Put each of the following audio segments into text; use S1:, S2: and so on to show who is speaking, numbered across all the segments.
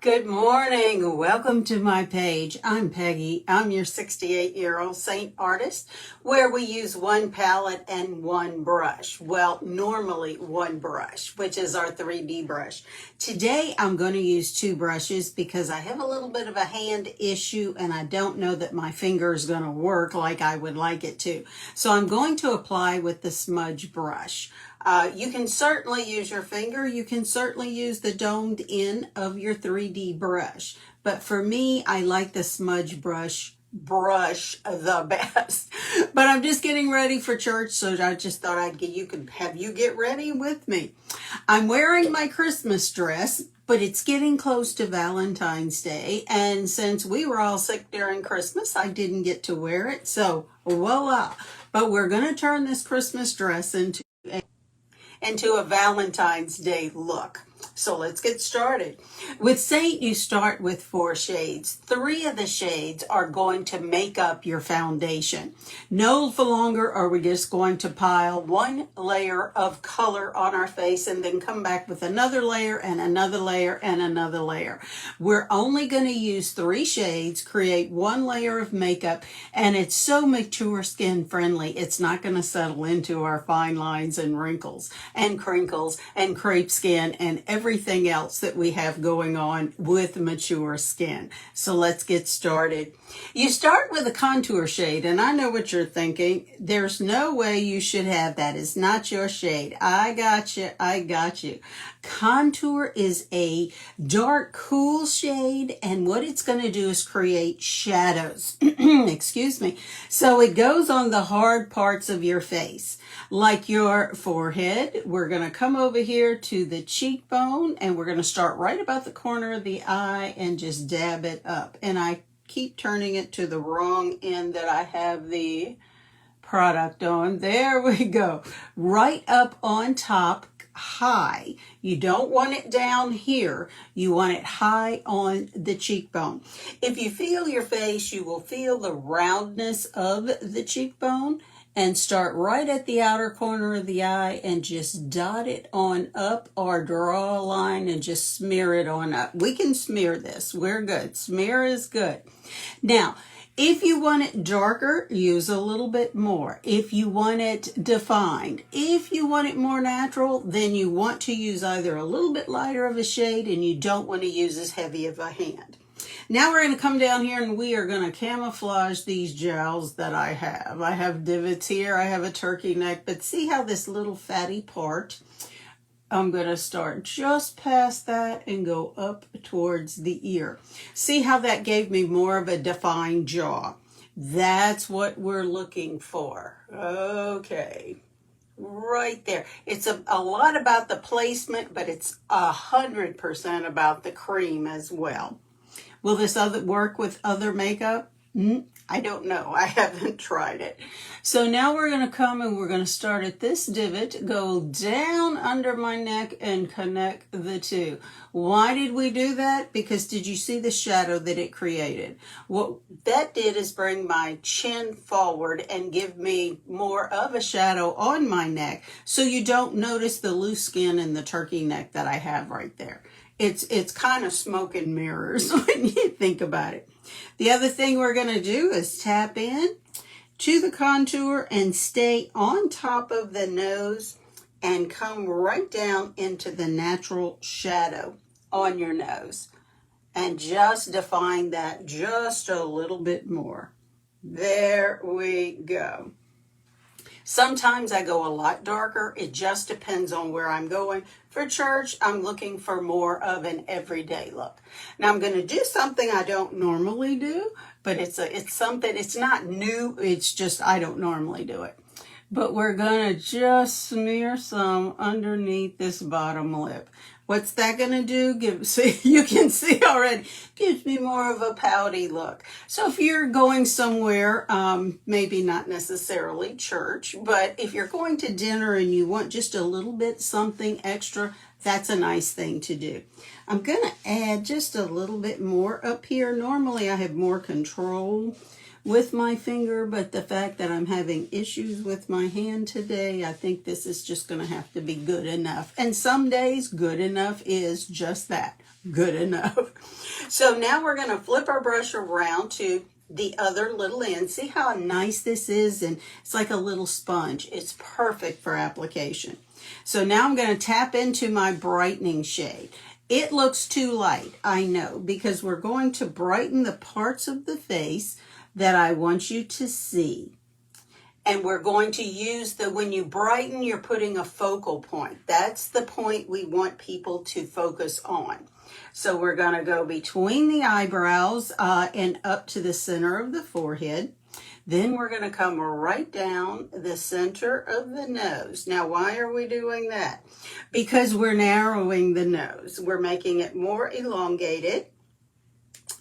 S1: Good morning. Welcome to my page. I'm Peggy. I'm your 68-year-old Seint artist, where we use one palette and one brush. Well, normally one brush, which is our 3D brush. Today, I'm going to use two brushes because I have a little bit of a hand issue and I don't know that my finger is going to work like I would like it to. So I'm going to apply with the Smudge Brush. You can certainly use your finger. You can certainly use the domed end of your 3D brush. But for me, I like the Smudge Brush the best. But I'm just getting ready for church, so I just thought I'd have you get ready with me. I'm wearing my Christmas dress, but it's getting close to Valentine's Day. And since we were all sick during Christmas, I didn't get to wear it. So voila. But we're going to turn this Christmas dress into a Valentine's Day look. So let's get started. With Seint, you start with 4 shades. 3 of the shades are going to make up your foundation. No longer are we just going to pile one layer of color on our face and then come back with another layer and another layer and another layer. We're only going to use 3 shades, create 1 layer of makeup, and it's so mature skin friendly, it's not going to settle into our fine lines and wrinkles and crinkles and crepe skin and everything else that we have going on with mature skin. So let's get started. You start with a contour shade, and I know what you're thinking. There's no way you should have that. It's not your shade. I got you. I got you. Contour is a dark, cool shade, and what it's going to do is create shadows. Excuse me. So it goes on the hard parts of your face, like your forehead. We're going to come over here to the cheekbone, and we're going to start right about the corner of the eye and just dab it up. And I keep turning it to the wrong end that I have the product on. There we go. Right up on top, high. You don't want it down here. You want it high on the cheekbone. If you feel your face, you will feel the roundness of the cheekbone. And start right at the outer corner of the eye and just dot it on up or draw a line and just smear it on up. We can smear this. We're good. Smear is good. Now, if you want it darker, use a little bit more. If you want it defined, if you want it more natural, then you want to use either a little bit lighter of a shade and you don't want to use as heavy of a hand. Now we're going to come down here and we are going to camouflage these jowls that I have. I have divots here. I have a turkey neck, but see how this little fatty part, I'm going to start just past that and go up towards the ear. See how that gave me more of a defined jaw? That's what we're looking for. Okay. Right there. It's a lot about the placement, but it's 100% about the cream as well. Will this work with other makeup? I don't know. I haven't tried it. So now we're going to come and we're going to start at this divot, go down under my neck and connect the two. Why did we do that? Because did you see the shadow that it created? What that did is bring my chin forward and give me more of a shadow on my neck so you don't notice the loose skin and the turkey neck that I have right there. It's kind of smoke and mirrors when you think about it. The other thing we're going to do is tap in to the contour and stay on top of the nose and come right down into the natural shadow on your nose and just define that just a little bit more. There we go. Sometimes I go a lot darker. It just depends on where I'm going. For church, I'm looking for more of an everyday look. Now I'm going to do something I don't normally do, but it's something, it's not new. It's just I don't normally do it. But we're going to just smear some underneath this bottom lip. What's that going to do? See, you can see already, gives me more of a pouty look. So if you're going somewhere, maybe not necessarily church, but if you're going to dinner and you want just a little bit something extra, that's a nice thing to do. I'm going to add just a little bit more up here. Normally I have more control, with my finger, but the fact that I'm having issues with my hand today, I think this is just going to have to be good enough. And some days, good enough is just that, good enough. So now we're going to flip our brush around to the other little end. See how nice this is? And it's like a little sponge. It's perfect for application. So now I'm going to tap into my brightening shade. It looks too light, I know, because we're going to brighten the parts of the face that I want you to see. And we're going to use when you brighten, you're putting a focal point. That's the point we want people to focus on. So we're going to go between the eyebrows and up to the center of the forehead. Then we're going to come right down the center of the nose. Now, why are we doing that? Because we're narrowing the nose. We're making it more elongated.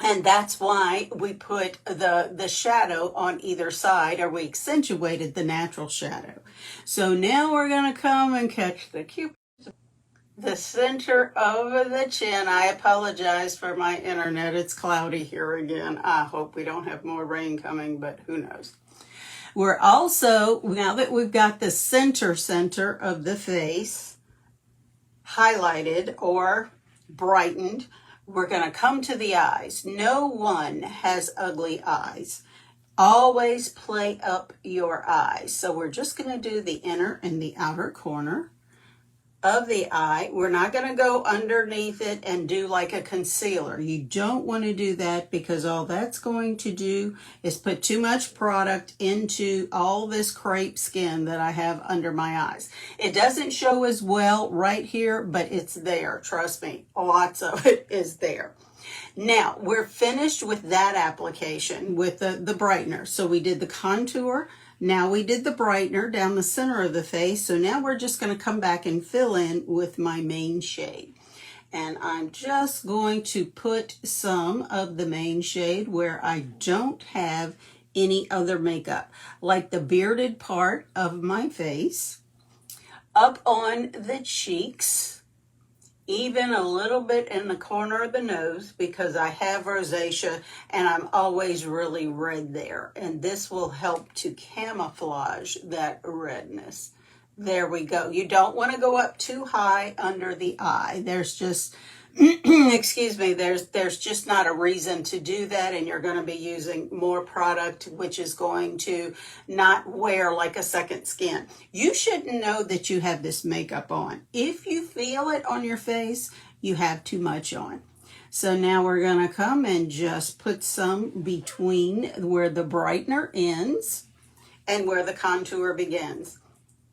S1: And that's why we put the shadow on either side, or we accentuated the natural shadow. So now we're going to come and catch the cupid. The center of the chin. I apologize for my internet. It's cloudy here again. I hope we don't have more rain coming, but who knows. We're also, now that we've got the center of the face highlighted or brightened, we're going to come to the eyes. No one has ugly eyes. Always play up your eyes. So we're just going to do the inner and the outer corner of the eye. We're not going to go underneath it and do like a concealer. You don't want to do that, because all that's going to do is put too much product into all this crepe skin that I have under my eyes. It doesn't show as well right here, but it's there. Trust me, lots of it is there. Now, we're finished with that application with the brightener. So we did the contour. Now we did the brightener down the center of the face. So now we're just going to come back and fill in with my main shade. And I'm just going to put some of the main shade where I don't have any other makeup, like the bearded part of my face, up on the cheeks, even a little bit in the corner of the nose, because I have rosacea and I'm always really red there. And this will help to camouflage that redness. There we go. You don't want to go up too high under the eye. There's just, excuse me, there's just not a reason to do that, and you're going to be using more product, which is going to not wear like a second skin. You shouldn't know that you have this makeup on. If you feel it on your face, you have too much on. So now we're going to come and just put some between where the brightener ends and where the contour begins.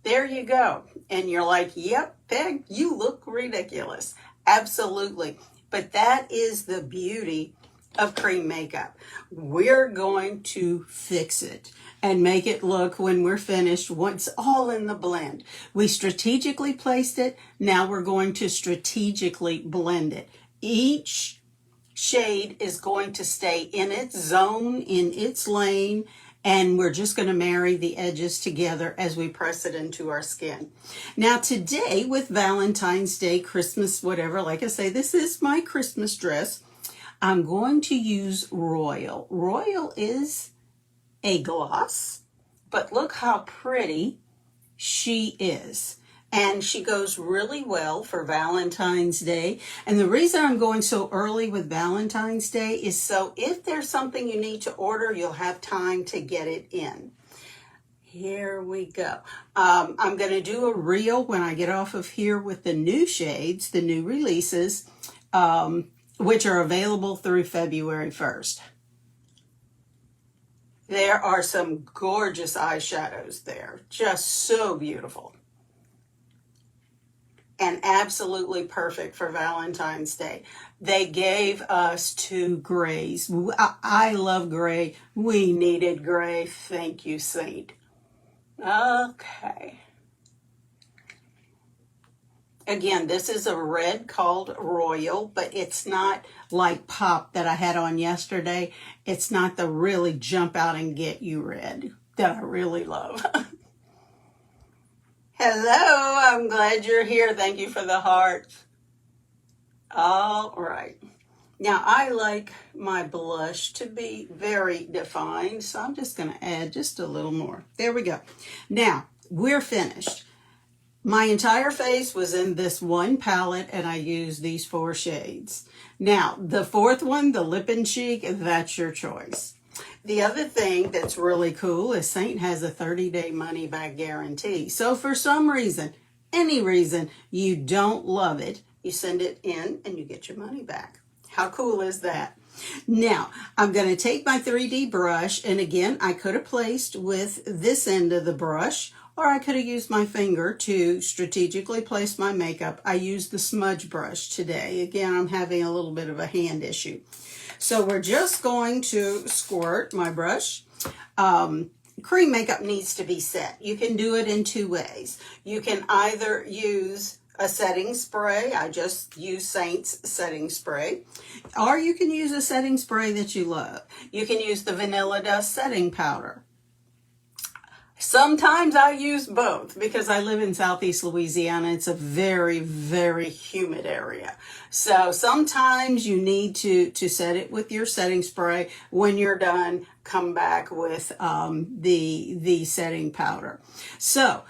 S1: There you go. And you're like, yep, Peg, you look ridiculous. Absolutely. But that is the beauty of cream makeup. We're going to fix it and make it look, when we're finished, once all in the blend. We strategically placed it. Now we're going to strategically blend it. Each shade is going to stay in its zone, in its lane, and we're just going to marry the edges together as we press it into our skin. Now today, with Valentine's Day, Christmas, whatever, like I say, this is my Christmas dress. I'm going to use Royal. Royal is a gloss, but look how pretty she is. And she goes really well for Valentine's Day. And the reason I'm going so early with Valentine's Day is so if there's something you need to order, you'll have time to get it in. Here we go. I'm going to do a reel when I get off of here with the new shades, the new releases, which are available through February 1st. There are some gorgeous eyeshadows there. Just so beautiful. And absolutely perfect for Valentine's Day. They gave us 2 grays. I love gray. We needed gray. Thank you, Seint. Okay. Again, this is a red called Royal, but it's not like Pop that I had on yesterday. It's not the really jump out and get you red that I really love. Hello, I'm glad you're here. Thank you for the heart. All right. Now, I like my blush to be very defined, so I'm just going to add just a little more. There we go. Now, we're finished. My entire face was in this one palette, and I used these 4 shades. Now, the 4th one, the Lip&Cheek, that's your choice. The other thing that's really cool is Seint has a 30-day money-back guarantee. So for some reason, any reason, you don't love it, you send it in and you get your money back. How cool is that? Now, I'm going to take my 3D brush, and again, I could have placed with this end of the brush, or I could have used my finger to strategically place my makeup. I used the Smudge Brush today. Again, I'm having a little bit of a hand issue. So we're just going to squirt my brush. Cream makeup needs to be set. You can do it in 2 ways. You can either use a setting spray. I just use Seint's setting spray. Or you can use a setting spray that you love. You can use the Vanilla Dust setting powder. Sometimes I use both because I live in Southeast Louisiana. It's a very, very humid area. So sometimes you need to set it with your setting spray. When you're done, come back with the setting powder. So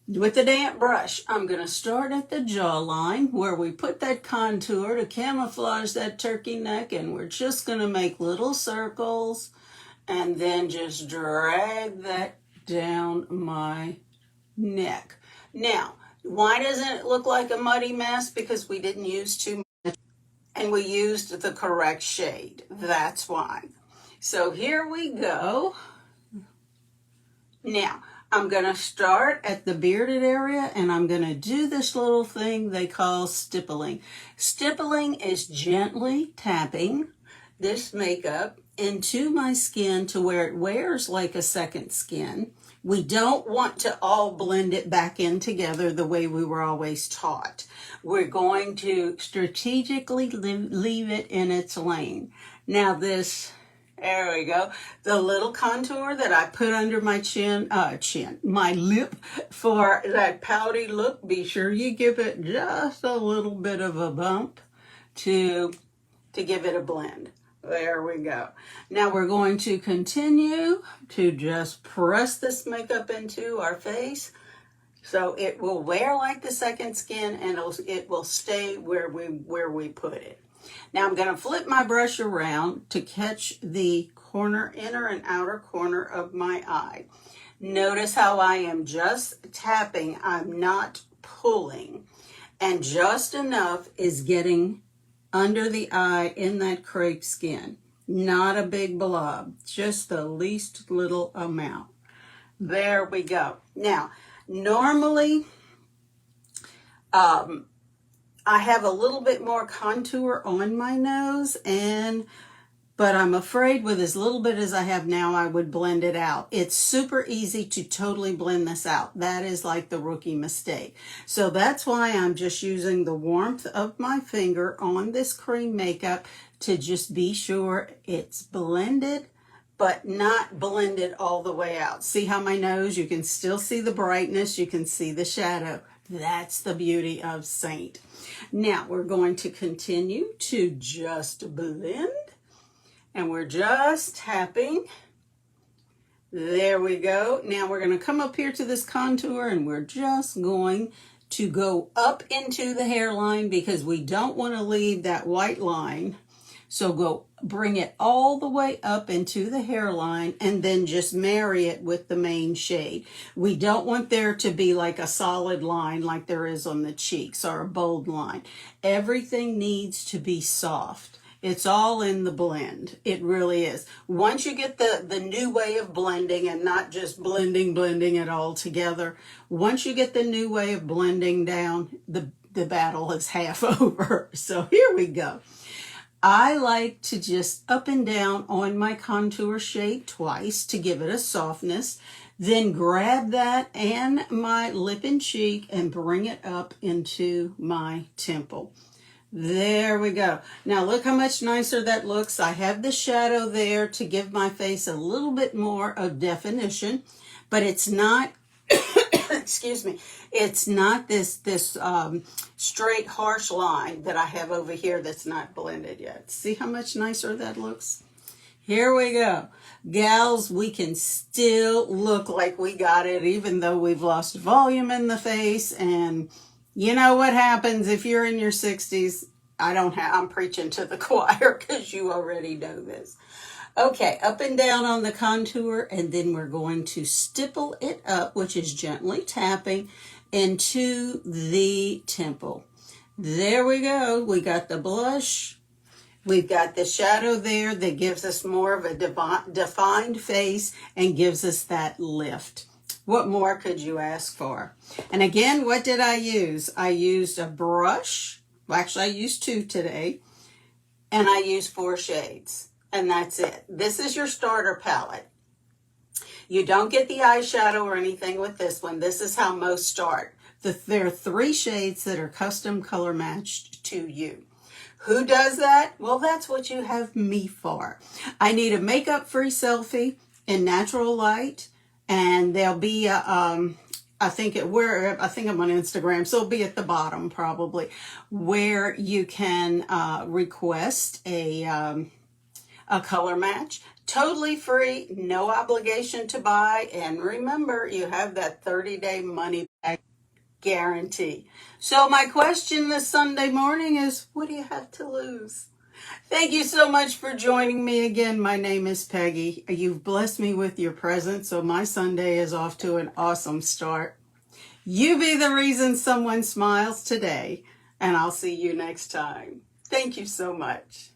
S1: with the damp brush, I'm going to start at the jawline where we put that contour to camouflage that turkey neck, and we're just going to make little circles and then just drag that down my neck. Now, why doesn't it look like a muddy mess? Because we didn't use too much and we used the correct shade. That's why. So here we go. Now, I'm going to start at the bearded area, and I'm going to do this little thing they call stippling. Stippling is gently tapping this makeup into my skin to where it wears like a second skin. We don't want to all blend it back in together the way we were always taught. We're going to strategically leave it in its lane. Now there we go. The little contour that I put under my my lip for that pouty look, be sure you give it just a little bit of a bump to give it a blend. There we go. Now we're going to continue to just press this makeup into our face so it will wear like the second skin, and it will stay where we put it. Now I'm going to flip my brush around to catch the inner and outer corner of my eye. Notice how I am just tapping. I'm not pulling. And just enough is getting under the eye in that crepe skin. Not a big blob, just the least little amount. There we go. Now, normally, I have a little bit more contour on my nose, but I'm afraid with as little bit as I have now, I would blend it out. It's super easy to totally blend this out. That is like the rookie mistake. So that's why I'm just using the warmth of my finger on this cream makeup to just be sure it's blended, but not blended all the way out. See how my nose, you can still see the brightness, you can see the shadow. That's the beauty of Seint. Now we're going to continue to just blend. And we're just tapping. There we go. Now we're going to come up here to this contour, and we're just going to go up into the hairline because we don't want to leave that white line. So bring it all the way up into the hairline and then just marry it with the main shade. We don't want there to be like a solid line like there is on the cheeks or a bold line. Everything needs to be soft. It's all in the blend. It really is. Once you get the new way of blending and not just blending it all together, once you get the new way of blending down, the battle is half over. So here we go. I like to just up and down on my contour shade twice to give it a softness. Then grab that and my Lip&Cheek and bring it up into my temple. There we go. Now look how much nicer that looks. I have the shadow there to give my face a little bit more of definition, but it's not excuse me, it's not this straight harsh line that I have over here that's not blended yet. See how much nicer that looks? Here we go. Gals, we can still look like we got it even though we've lost volume in the face. And you know what happens if you're in your 60s? I'm preaching to the choir because you already know this. Okay, up and down on the contour, and then we're going to stipple it up, which is gently tapping into the temple. There we go. We got the blush. We've got the shadow there that gives us more of a defined face and gives us that lift. What more could you ask for? And again, what did I use? I used a brush. Well, actually, I used 2 today. And I used 4 shades. And that's it. This is your starter palette. You don't get the eyeshadow or anything with this one. This is how most start. There are 3 shades that are custom color matched to you. Who does that? Well, that's what you have me for. I need a makeup-free selfie in natural light, and there'll be I think I'm on Instagram, so it'll be at the bottom probably, where you can request a color match. Totally free, no obligation to buy, and remember, you have that 30-day money back guarantee. So my question this Sunday morning is, what do you have to lose? Thank you so much for joining me again. My name is Peggy. You've blessed me with your presence, so my Sunday is off to an awesome start. You be the reason someone smiles today, and I'll see you next time. Thank you so much.